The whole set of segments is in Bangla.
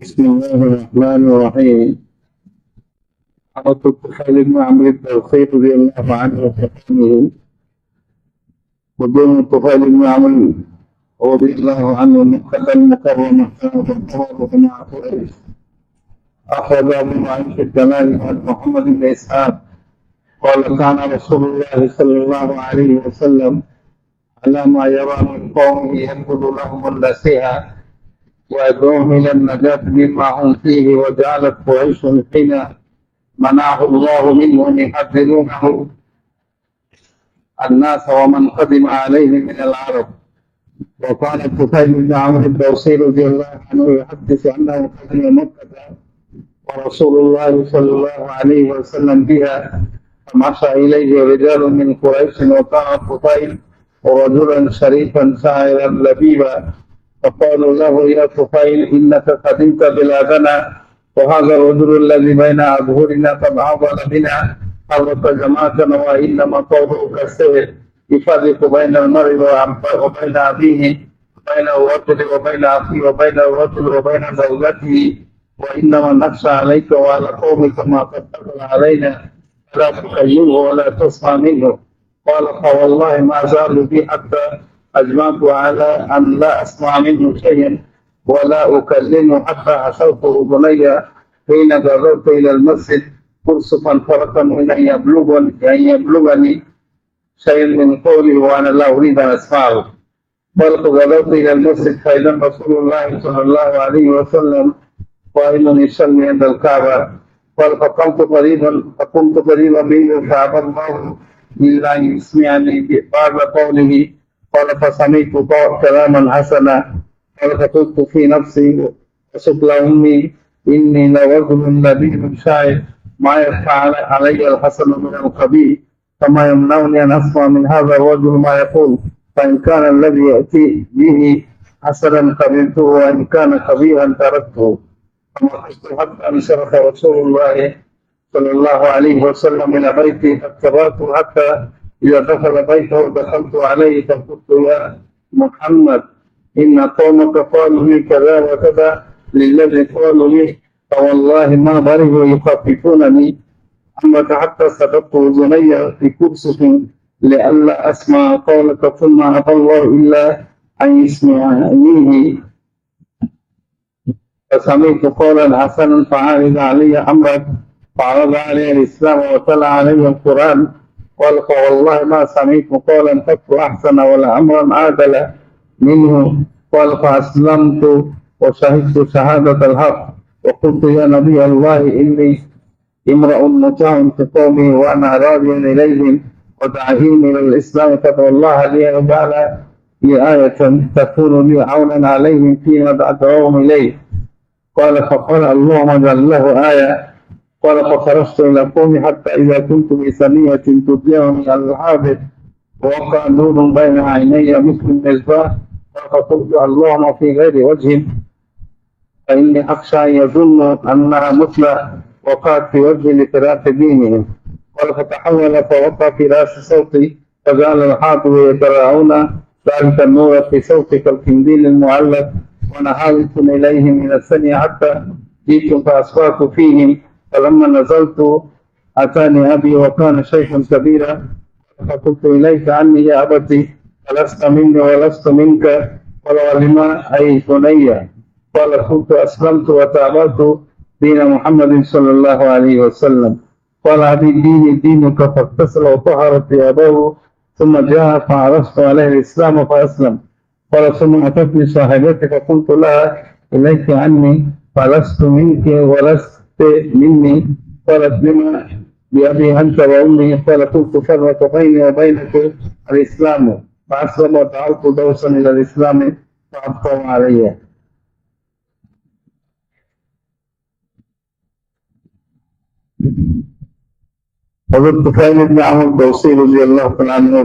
بسم الله الرحمن الرحيم. عن الطفيل بن عمرو الدوسي رضي الله عنه وحكمه. ودون الطفيل بن عمرو رضي الله عنه مكة المكرمة كانت الطواف مع قريش. أخرج أبو معين في الكمال عن محمد بن إسحاق قال كان رسول الله صلى الله عليه وسلم على ما يرى من قومه ينقض لهم النصيحة ويدعوهم إلى النجاة مما هم فيه، وجعلت قريش حين منعه الله منهم يحذرونه الناس ومن قدم عليه من العرب. وقال الطفيل بن عمرو الدوسي رضي الله عنه يحدث انه قدم مكه ورسول الله صلى الله عليه وسلم بها، فمشى اليه رجال من قريش، وكان الطفيل رجلا شريفا شاعرا لبيبا، فقالوا له يا طفيل انك قدمت بلادنا، وهذا الرجل الذي بين اظهرنا قد عضل بنا حرك جماعتنا، وانما قوله كالسيف يفرق بين المرء وبين ابيه، بين الرجل وبين اخيه، وبين الرجل وبين زوجته، وانما نخشى عليك وعلى قومك ما قد دخل علينا، فلا تكلمه ولا تسمع منه. قال فوالله ما زالوا بي حتى أجمعت على أن لا أسمع منه شيئا ولا أكلمه، حتى حصلت أذني حين غدوت إلى المسجد مرصفا فرقا من أن يبلغني شيء من قوله وأنا لا أريد أن أسمعه. قال فغدوت إلى المسجد فإذا رسول الله صلى الله عليه وسلم قائم يصلي عند الكعبة. قال فقمت قريبا منه فأبى الله إلا أن يسمعني بعد قوله. قال فسمعت كلاما حسنا. قال فقلت في نفسي وسقل أمي إني لرجل نبي شاعر ما يخفى علي الحسن من القبيح، فما يمنعني أن أسمع من هذا الرجل ما يقول، فإن كان الذي يأتي به حسنا قبلته وإن كان قبيحا تركته. فما خفت حتى انصرف رسول الله صلى الله عليه وسلم إلى بيتي فاتبعته حتى إذا دخل بيته دخلت عليه فقلت يا محمد إن قومك قالوا لي كذا وكذا للذي قالوا لي، فوالله ما ضربوا يخففونني عنك حتى سقطت أذني في كرسف لئلا أسمع قولك، ثم أبى الله إلا أن يسمعنيه. فسمعت قولا حسنا فعرض علي أمرك، فعرض علي الإسلام وتلا علي القرآن. قال فوالله ما سمعت قولا قط أحسن ولا أمرا عادل منه. قال فأسلمت وشهدت شهادة الحق، وقلت يا نبي الله إني امرأ مطاع في قومي وأنا راض إليهم وداعين إلى الإسلام، فادعو الله لي يجعل لي آية تكون لي عونا عليهم فيما أدعوهم إليه. قال فقال اللهم اجعل له آية. قال فخرجت إلى قومي حتى إذا كنت بثنية تطلعني على الحافظ ووقع نور بين عيني مثل المصباح، فقلت اللهم في غير وجه فإني أخشى أن يظن أنها مثل وقعت في وجه لفراق دينهم. قال فتحول فوقع في رأس صوتي، فجعل الحافظ يتراءون ذلك النور في صوتي كالقنديل المعلق، ونهلت إليهم من الثانية حتى جئت فأصبحت فيهم. فلما نزلت أتاني أبي وكان شيخا كبيرا، فقلت إليك عني يا أبتي، فلست مني ولست منك، قال ولما أي بني؟ قال قلت أسلمت وتابعت دين محمد صلى الله عليه وسلم. قال أبي ديني دينك، فاغتسل وطهرت ثيابه ثم جاء فعرفت عليه الإسلام فأسلم. قال ثم أتتني صاحبتي فقلت لها إليك عني فلست منك ولست مني. قالت لما بأبي أنت وأمي؟ قال قلت فرق بيني وبينك الإسلام، فأسلم ودعوت دوسا إلى الإسلام فأبقوا علي. হযরত তুফাইল ইবনে আমর দৌসী রাদিয়াল্লাহু তাআলা আনহু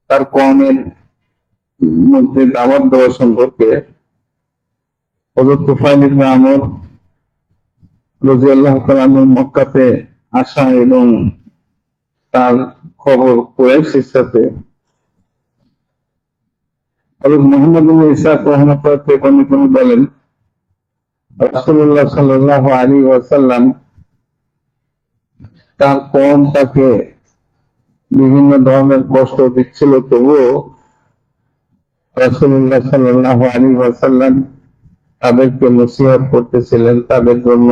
তার কওমের মধ্যে দাওয়াত দেওয়া সম্পর্কে হযরত তুফাইল ইবনে আমর রাদিয়াল্লাহু তাআলা আনহু মক্কাতে আসা এবং তার খবর কুরাইশের সাথে হযরত মুহাম্মদ ইবনে ইসহাক রাহিমাহুল্লাহ তিনি বলেন রাসূলুল্লাহ সাল্লাল্লাহু আলাইহি ওয়াসাল্লাম তার কওম তাকে বিভিন্ন ধরনের কষ্ট দিচ্ছিল, তবুও রাসূলুল্লাহ সাল্লাল্লাহু আলাইহি ওয়াসাল্লাম তাদেরকে নসিহত করতেছিলেন, তাদের জন্য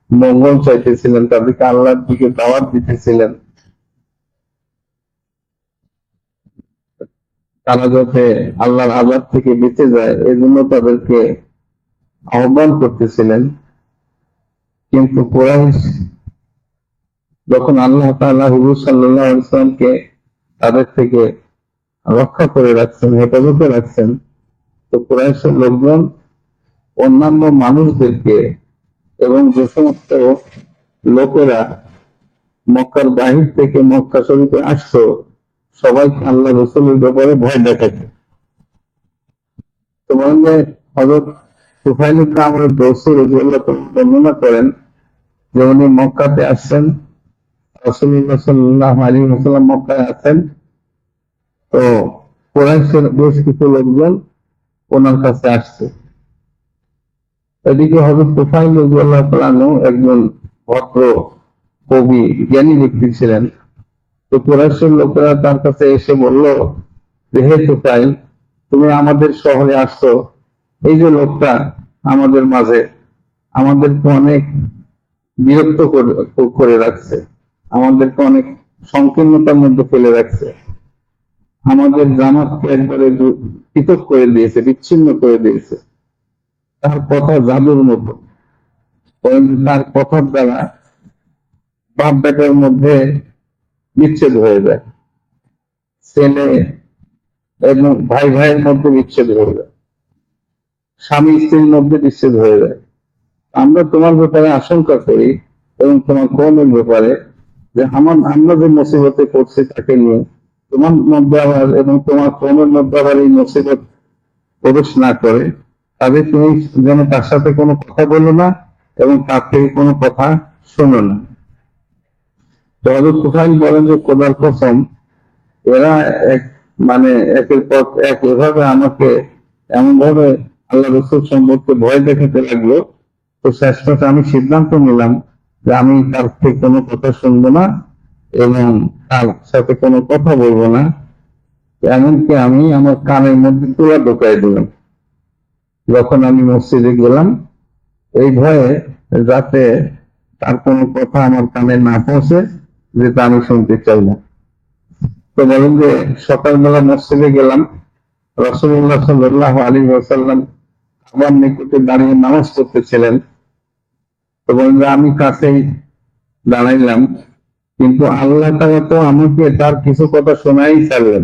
মঙ্গল চাইতেছিলেন, তাদেরকে আল্লাহর দিকে দাওয়াত দিতেছিলেন, তারা যাতে আল্লাহর আযাব থেকে বেঁচে যায় এজন্য তাদেরকে আহ্বান করতেছিলেন। কিন্তু কুরাইশ যখন আল্লাহ তাআলা হুজুর সাল্লাল্লাহু আলাইহি ওয়াসাল্লামকে তাদের থেকে রক্ষা করে রাখছেন, হেফাজতে রাখছেন, তো কুরাইশের লোকজন অন্যান্য মানুষদেরকে এবং যে সমস্ত লোকেরা মক্কার বাহির থেকে মক্কা শরীফে আসতো সবাইকে আল্লাহ রাসূলের ব্যাপারে ভয় দেখাচ্ছে। তো বলেন যে হযরত তুফাইল ইবনে আমর দৌসী রাদিয়াল্লাহু তাআলা বর্ণনা করেন যে উনি মক্কাতে আসছেন, রাসূলুল্লাহ সাল্লাল্লাহু আলাইহি ওয়াসাল্লাম মক্কায় আছেন, তো কুরাইশের বেশ কিছু লোকজন ওনার কাছে আসছে। এদিকে হযরত তুফাইল রাদিয়াল্লাহু তাআলা একজন ভদ্র কবি জ্ঞানী ব্যক্তি ছিলেন। তো কুরাইশের লোকেরা তার কাছে এসে বলল যে হে তুফাইল, তুমি আমাদের শহরে আসছো, এই যে লোকটা আমাদের মাঝে আমাদেরকে অনেক বিরক্ত করে রাখছে, আমাদেরকে অনেক সংকীর্ণতার মধ্যে ফেলে রাখছে, আমাদের জামাতকে একবারে পৃথক করে দিয়েছে, বিচ্ছিন্ন করে দিয়েছে। তার কথা জাদুর মতো, তার কথার দ্বারা বাপ বেটার মধ্যে বিচ্ছেদ হয়ে যায়, ছেলে এবং ভাই ভাইয়ের মধ্যে বিচ্ছেদ হয়ে যায়, স্বামী স্ত্রীর মধ্যে বিচ্ছেদ হয়ে যায়। আমরা তোমার ব্যাপারে আশঙ্কা করি এবং তোমার কওমের ব্যাপারে যে আমরা যে মুসিবতে পড়ছি তাকে নিয়ে তোমার মধ্যে আবার এবং তোমার কওমের মধ্যে আবার এই মুসিবত প্রবেশ না করে, তবে তুমি যেন তার সাথে কোনো কথা বলো না এবং তার থেকে কোনো কথা শোনো না। তো হযরত তুফাইল বলেন যে খোদার কসম, এরা মানে একের পর এক এভাবে আমাকে এমন ভাবে আল্লাহ রাসূল সম্পর্কে ভয় দেখাতে লাগলো, তো শেষমেশে আমি সিদ্ধান্ত নিলাম যে আমি তার থেকে কোনো কথা শুনবো না এবং তার সাথে কোনো কথা বলবো না। এমনকি আমি আমার কানের মধ্যে তুলা ঢোকাই দিলাম যখন আমি মসজিদে গেলাম, এই ভয়ে যাতে তার কোনো কথা আমার কানে না পৌঁছে, যেটা আমি শুনতে চাই না। তো বলেন যে সকালবেলা মসজিদে গেলাম, রাসূলুল্লাহ সাল্লাল্লাহু আলাইহি ওয়াসাল্লাম আমার নিকটে দাঁড়িয়ে নামাজ পড়তেছিলেন। তো বলেন যে আমি কাছেই দাঁড়াইলাম, কিন্তু আল্লাহ তাআলা তো আমাকে তার কিছু কথা শোনাই ছাড়লেন।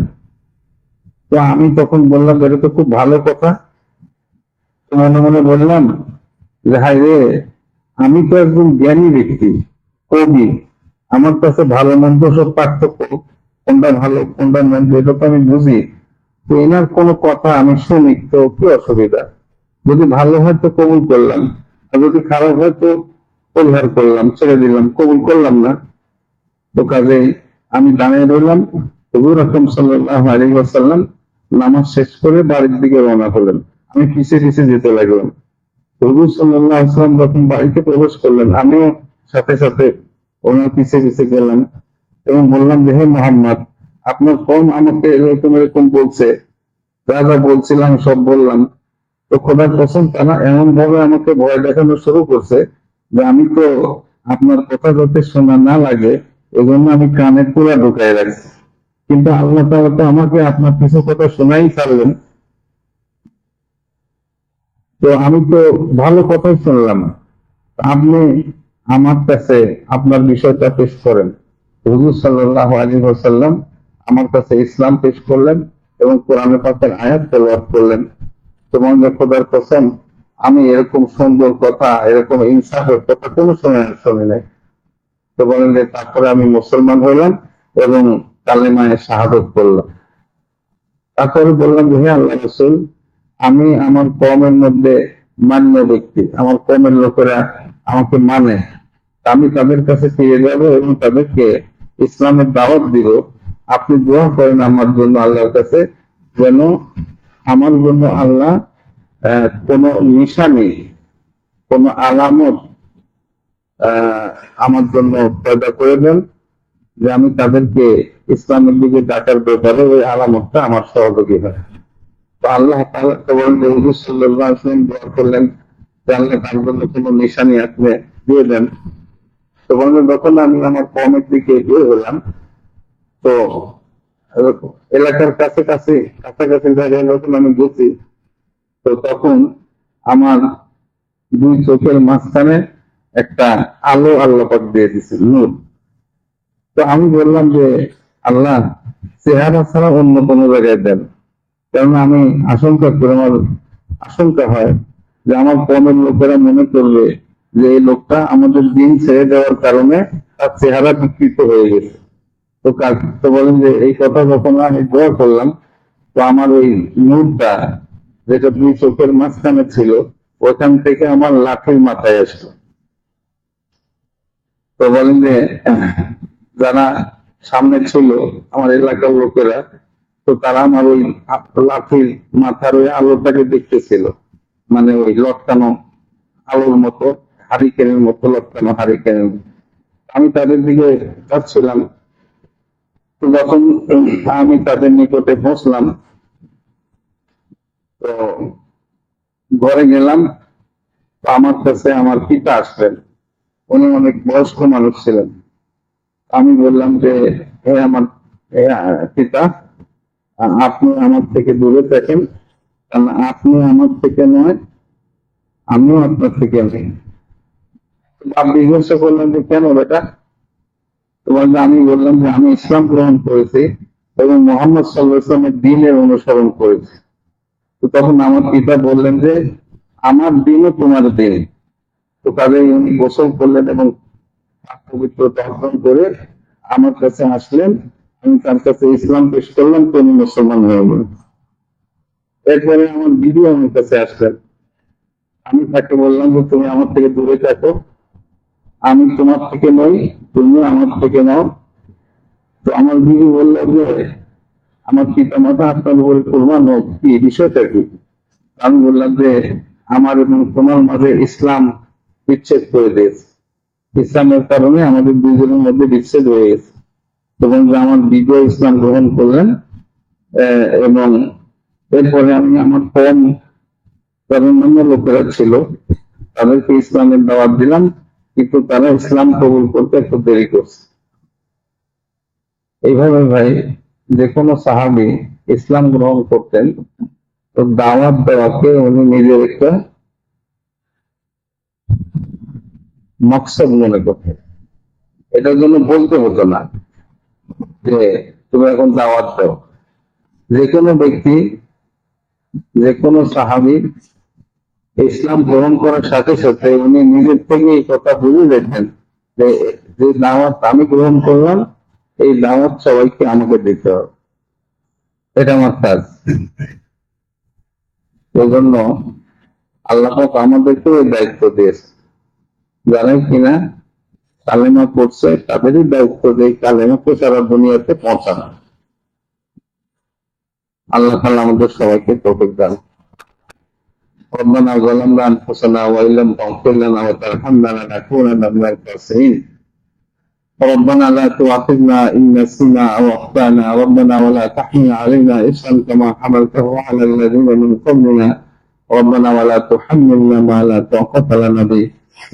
তো আমি তখন বললাম এটা তো খুব ভালো কথা। তো মনে মনে বললাম যে হায় রে, আমি তো একজন জ্ঞানী ব্যক্তি, কবি, আমার কাছে ভালো মন্দ সব পার্থক্য, কোনটা ভালো কোনটা মন্দ এটা তো আমি বুঝি। তো এনার কোনো কথা আমি শুনি তো কি অসুবিধা, যদি ভালো হয় তো কবুল করলাম, আর যদি খারাপ হয় তো পরিহার করলাম, ছেড়ে দিলাম, কবুল করলাম না। তো কাজেই আমি দাঁড়িয়ে রইলাম। হুজুর আকরাম সাল্লাল্লাহু আলাইহি ওয়াসাল্লাম নামাজ শেষ করে বাড়ির দিকে রওনা হলেন, আমি পিছিয়ে পিছিয়ে যেতে লাগলাম। হুজুর সাল্লাল্লাহু আলাইহি ওয়াসাল্লাম যখন বাড়িতে প্রবেশ করলেন, আমিও সাথে সাথে ওনার পিছিয়ে পিছিয়ে গেলাম এবং বললাম যে হে মুহাম্মদ, আপনার কওম আমাকে এরকম এরকম বলছে, যা যা বলছিলাম সব বললাম। তো খোদার কসম তারা এমন ভাবে আমাকে ভয় দেখানো শুরু করছে যে আমি তো আপনার কথা যাতে শোনা না লাগে এজন্য আমি কানে পুরা ঢুকাই রাখছি, কিন্তু আল্লাহ তাআলা তো আমাকে আপনার কিছু কথা শোনাই ছাড়লেন। তো আমি তো ভালো কথাই শুনলাম, আপনি আমার কাছে আপনার বিষয়টা পেশ করেন। হুজুর সাল্লাল্লাহু আলাইহি ওয়াসাল্লাম আমার কাছে ইসলাম পেশ করলেন এবং কোরআন পাকের আয়াত তেলাওয়াত করলেন। তোমার খোদার কসম, আমি এরকম সুন্দর কথা, এরকম ইনসাফের কথা কোনো সময় শুনি নাই। তো বলেন যে তারপরে আমি মুসলমান হইলাম এবং কালেমায়ে শাহাদত করলাম। তারপরে বললাম যে হে আল্লাহ রাসূল, আমি আমার কওমের মধ্যে মান্য ব্যক্তি, আমার কওমের লোকেরা আমাকে মানে, আমি তাদের কাছে ফিরে যাব এবং তাদেরকে ইসলামের দাওয়াত দিব। আপনি দোয়া করেন আমার জন্য আল্লাহর কাছে, যেন আমার জন্য আল্লাহ কোন নিশানি, কোন আলামত আমার জন্য পয়দা করে দেন, যে আমি তাদেরকে ইসলামের দিকে ডাকার ব্যাপারে ওই আলামতটা আমার সহযোগী হয়। তো আল্লাহ তাআলা বলেন যে হুজুর সাল্লাল্লাহু আলাইহি ওয়াসাল্লাম দোয়া করলেন যে আল্লাহ তার জন্য কোনো নিশানি আপনি দিয়ে দেন। তো বললেন যখন আমি আমার কমের দিকে এগিয়ে হলাম, তো এলাকার কাছাকাছি জায়গায় যখন আমি গেছি, তো তখন আমার দুই চোখের মাঝখানে একটা আলো আল্লাহ পাক দিয়ে দিছে, নূর। তো আমি বললাম যে আল্লাহ, চেহারা ছাড়া অন্য কোনো জায়গায় দেন, কারণ আমি আশঙ্কা হয় যে আমার কমের লোকেরা মনে করবে যে এই লোকটা আমাদের দিন ছেড়ে দেওয়ার কারণে তার চেহারা বিকৃত হয়ে গেছে। তো বলেন যে এই কথা যখন আমি দোয়া করলাম, তো আমার ওই নূরটা যেটা দুই চোখের মাঝখানে ছিল, ওখান থেকে আমার লাঠির মাথায় আসলো। তো বলেন যে যারা সামনে ছিল আমার এলাকার লোকেরা, তো তারা আমার ওই লাঠির মাথার ওই আলোটাকে দেখতেছিল, মানে ওই লটকানো আলোর মতো, হারিকেনের মতো লটকানো হারিকেনের। আমি তাদের দিকে যাচ্ছিলাম। তো যখন আমি তাদের নিকটে পৌঁছলাম, তো ঘরে গেলাম, তো আমার কাছে আমার পিতা আসলেন। উনি অনেক বয়স্ক মানুষ ছিলেন। আমি বললাম যে হে আমার পিতা, আপনি আমার থেকে দূরে থাকেন, কারণ আপনি আমার থেকে নয়, আমিও আপনার থেকে নেই। আপনি জিজ্ঞাসা করলেন যে কেন বেটা? তোমার আমি বললাম যে আমি ইসলাম গ্রহণ করেছি এবং মোহাম্মদ সাল্লাল্লাহু আলাইহি ওয়াসাল্লামের দ্বীনের অনুসরণ করেছি। তো তখন আমার পিতা বললেন যে আমার দিনও তোমার দিন। তো তাদের উনি গোসল করলেন এবং পবিত্রতা অর্জন করে আমার কাছে আসলেন। আমি তার কাছে ইসলাম পেশ করলাম, তিনি মুসলমান হয়ে গেলেন। এরপরে আমার বিবি আমার কাছে আসলেন। আমি তাকে বললাম যে তুমি আমার থেকে দূরে থাকো, আমি তোমার থেকে নই, তুমি আমার থেকে নাও। তো আমার বিবি বললেন যে আমার পিতা মাতা আপনার উপরে কুরবান হোক, কি বিষয়টা কি? আমি বললাম যে আমার এবং তোমার মাঝে ইসলাম বিচ্ছেদ করে দিয়েছে, ইসলামের কারণে আমাদের দুজনের মধ্যে বিচ্ছেদ হয়ে গেছে। তখন আমার বিজয় ইসলাম গ্রহণ করলেন এবং এরপরে আমি আমার কম অন্যান্য লোকেরা ছিল তাদেরকে ইসলামের দাওয়াত দিলাম, কিন্তু তারা ইসলাম কবুল করতে একটু দেরি করছে। এইভাবে ভাই যে কোনো সাহাবী ইসলাম গ্রহণ করতেন, তো দাওয়াত দেওয়াকে উনি নিজের একটা মকসদ মনে করতেন। এটার জন্য বলতে হতো না যে তুমি এখন দাওয়াত দাও। যে কোনো ব্যক্তি, যে কোনো সাহাবী ইসলাম গ্রহণ করার সাথে সাথে উনি নিজের থেকে এই কথা বুঝে যেতেন যে যে দাওয়াত আমি গ্রহণ করলাম, এই দাওয়াত সবাইকে আমাকে দিতে হবে, এটা আমার কাজ। এই জন্য আল্লাহ পাক আমাদেরকেও এই দায়িত্ব দিয়েছে, যারা কিনা কালেমা পড়ছে তাদেরই দায়িত্ব দেয় কালেমাকে সারা দুনিয়াতে পৌঁছানো। আল্লাহ তাআলা আমাদের সবাইকে তৌফিক দান। ربنا ظلمنا انفسنا وان لم تغفر لنا وترحمنا لنكونن من الخاسرين. ربنا لا تؤاخذنا ان نسينا او اخطانا، ربنا ولا تحمل علينا اصرا كما حملته على الذين من قبلنا، ربنا ولا تحملنا ما لا طاقة لنا به،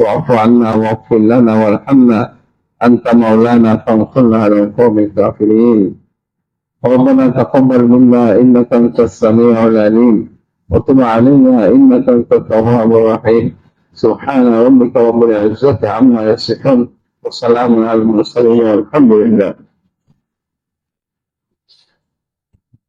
واعف عنا واغفر لنا وارحمنا انت مولانا فانصرنا على القوم الكافرين. ربنا تقبل منا انك انت السميع العليم وتب علينا انك انت التواب الرحيم. سبحان ربك رب العزة عما يصفون وسلام على المرسلين والحمد لله.